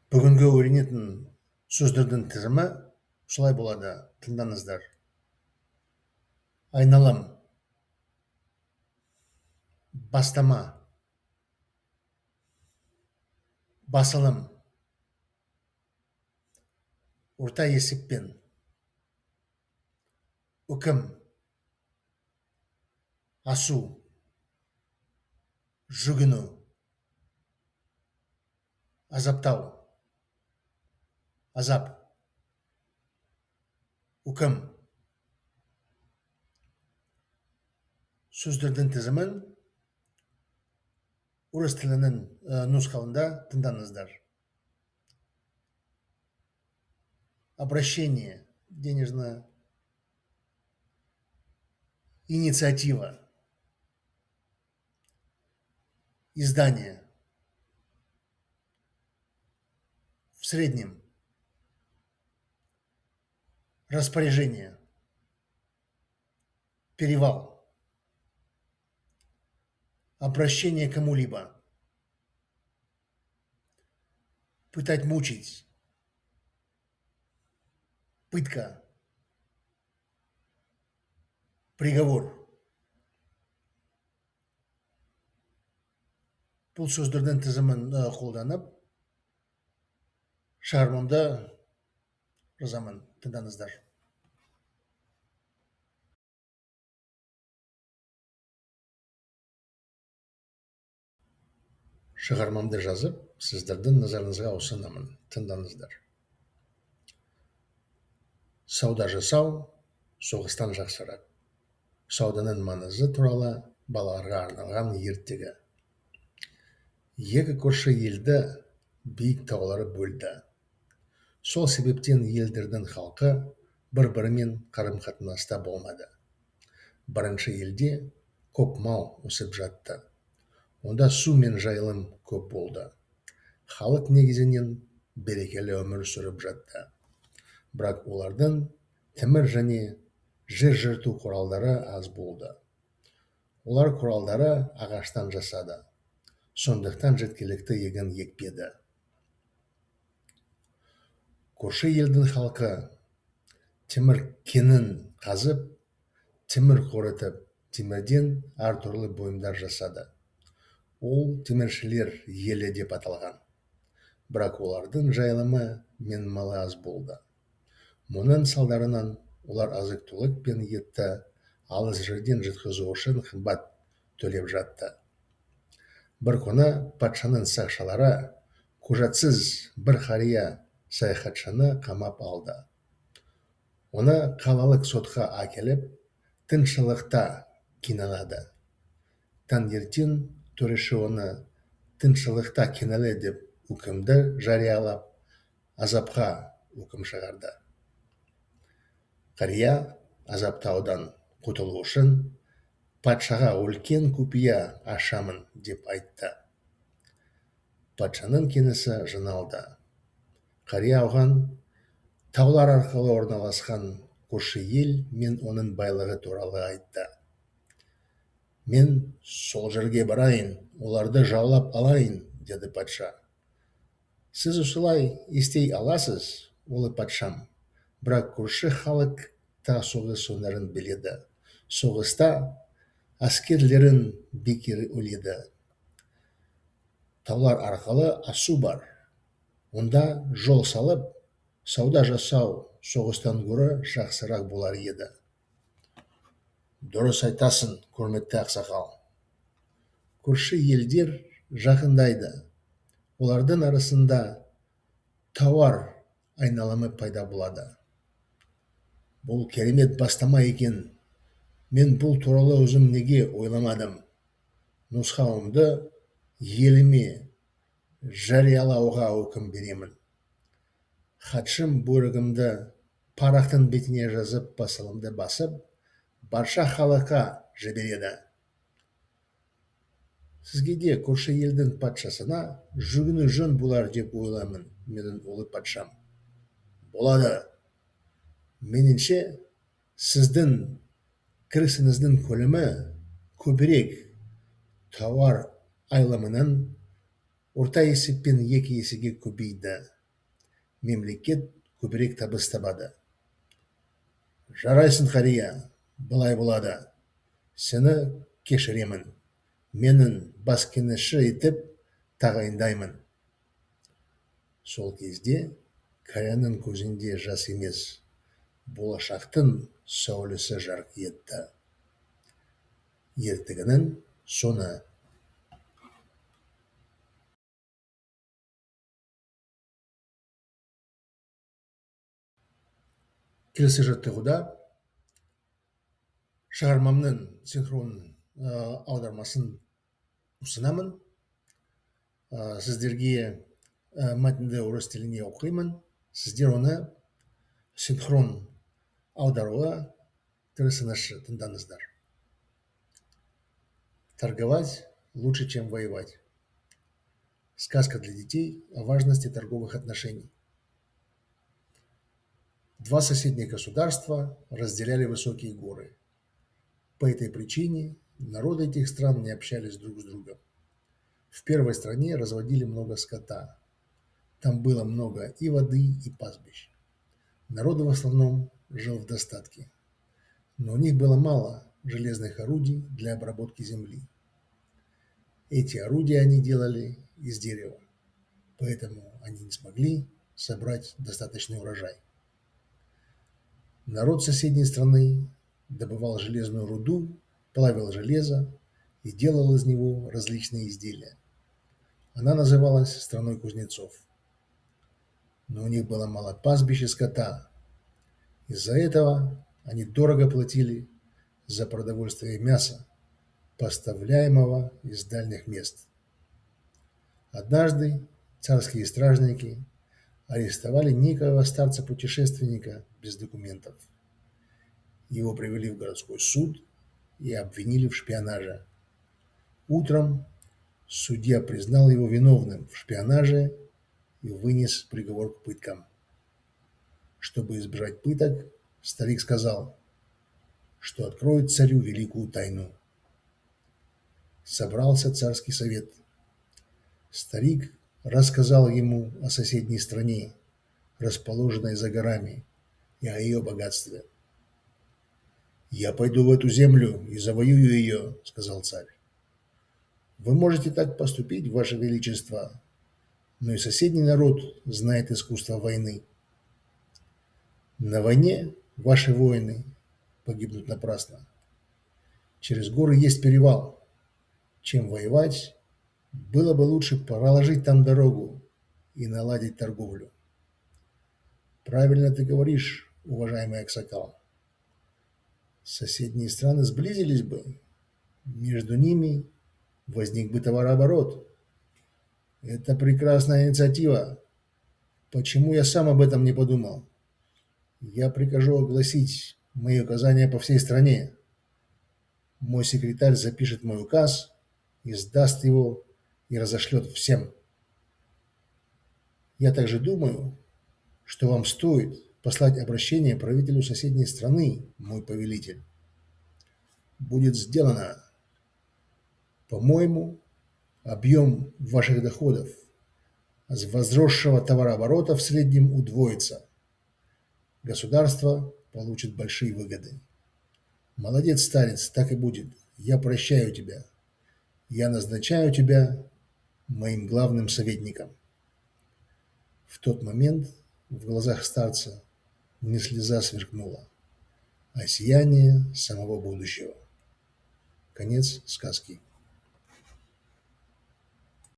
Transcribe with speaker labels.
Speaker 1: Бүгінгі үйренетін сөздердің тізімі осылай болады. Тыңдаңыздар. Айналым, бастама, басылым, орта есеппен, үкім, асу, жүгіну, азаптау, азап, үкім. Сөздердің тізімін орыс тілінің нұсқауында тыңдаңыздар. Обращение, денежная инициатива, издание, в среднем, распоряжение, перевал, обращение к кому-либо, пытать, мучить, пытка, приговор. Бұл сөздердің тізімін қолданып, шығармамды жазамын. Тыңдаңыздар. Шығармамды жазып, сіздердің назарыңызға ұсынамын. Тыңдаңыздар. Сауда жасау соғыстан жақсырақ. Сауданың маңызы туралы балаларға арналған ертегі. Екі көрші елді биік таулары бөлді. Сол себептен елдердің халқы бір-бірімен қарым-қатынаста болмады. Бірінші елде көп мал өсіп жатты. Онда су мен жайылым көп болды. Халық негізінен берекелі өмір сүріп жатты. Бірақ олардың темір және жер жырту құралдары аз болды. Олар құралдары ағаштан жасады. Сондықтан жеткілікті егін екпеді. Көрші елдің халқы темір кенін қазып, темір қорытып, темірден әртүрлі бұйымдар жасады. Ол теміршілер елі деп аталған. Бірақ олардың жайылымы мен малы аз болды. Мұның салдарынан олар азық-түлік пен етті алыс жерден жеткізу үшін қымбат төлеп жатты. Бір күні патшаның сақшылары құжатсыз бір қария саяхатшыны қамап алды. Оны қалалық сотқа әкеліп, тыңшылықта қинады. Таңертең төреші оны тыңшылықта кінәлі деп үкімді жариялап, азапқа үкім шығарды. Қария азаптаудан құтылу үшін патшаға үлкен құпия ашамын деп айтты. Патшаның кеңесі жиналды. Қария оған таулар арқылы орналасқан көрші ел мен оның байлығы туралы айтты. Мен сол жерге барайын, оларды жаулап алайын, деді патша. Сіз осылай істей аласыз, ұлы патшам, бірақ көрші халық та соғыс өнерін біледі. Соғыста әскерлерін бекер өледі. Таулар арқылы асу бар. Онда жол салып, сауда жасау соғыстан гөрі жақсырақ болар еді. Дұрыс айтасың, құрметті ақсақал. Көрші елдер жақындайды. Олардың арасында тауар айналымы пайда болады. Бұл керемет бастама екен. Мен бұл туралы өзім неге ойламадым. Нұсқауымды еліме жариялауға үкім беремін. Хатшым бұйрығымды парақтың бетіне жазып, басылымды басып, барша халыққа жібереді. Сізге де көрші елдің патшасына жүгіну жөн болар деп ойлаймын, менің ұлы патшам. Болады. Меніңше, сіздің кірісіңіздің көлемі көбірек тауар айламының орта есеппен 2 есеге көбейді. мемлекет көбірек табыс табады. Жарайсың, қария, былай болады. Сені кешіремін. Менің бас кеңесші етіп тағайындаймын. Сол кезде қарияның көзінде жас емес, болашақтың сәулесі жарқ етті. Ертегінің соңы. Келесі жаттығуда шығармамның синхрон аудармасын ұсынамын. Сіздерге мәтінді орыс тіліне оқимын. Сіздер оны синхрон аударуға тырысыңызшы, тыңдаңыздар. Торговать лучше, чем воевать. Сказка для детей о важности торговых отношений. Два соседних государства разделяли высокие горы. По этой причине народы этих стран не общались друг с другом. В первой стране разводили много скота. Там было много и воды, и пастбищ. Народ в основном жил в достатке. Но у них было мало железных орудий для обработки земли. Эти орудия они делали из дерева, поэтому они не смогли собрать достаточный урожай. Народ соседней страны добывал железную руду, плавил железо и делал из него различные изделия. Она называлась страной кузнецов. Но у них было мало пастбищ и скота. Из-за этого они дорого платили за продовольствие и мясо, поставляемого из дальних мест. Однажды царские стражники арестовали некоего старца-путешественника без документов. Его привели в городской суд и обвинили в шпионаже. Утром судья признал его виновным в шпионаже и вынес приговор к пыткам. Чтобы избежать пыток, старик сказал, что откроет царю великую тайну. Собрался царский совет. Старик рассказал ему о соседней стране, расположенной за горами, и о ее богатстве. «Я пойду в эту землю и завоюю ее», — сказал царь. «Вы можете так поступить, Ваше Величество, но и соседний народ знает искусство войны. На войне ваши воины погибнут напрасно. Через горы есть перевал. Чем воевать, было бы лучше проложить там дорогу и наладить торговлю». «Правильно ты говоришь, уважаемый Аксакал. Соседние страны сблизились бы, между ними возник бы товарооборот. Это прекрасная инициатива. Почему я сам об этом не подумал? Я прикажу огласить мои указания по всей стране. Мой секретарь запишет мой указ, издаст его и разошлет всем. Я также думаю, что вам стоит послать обращение правителю соседней страны, мой повелитель. Будет сделано. По-моему, объем ваших доходов с возросшего товарооборота в среднем удвоится. Государство получит большие выгоды. Молодец, старец, так и будет. Я прощаю тебя. Я назначаю тебя моим главным советником. В тот момент в глазах старца не слеза сверкнула, а сияние самого будущего. Конец сказки.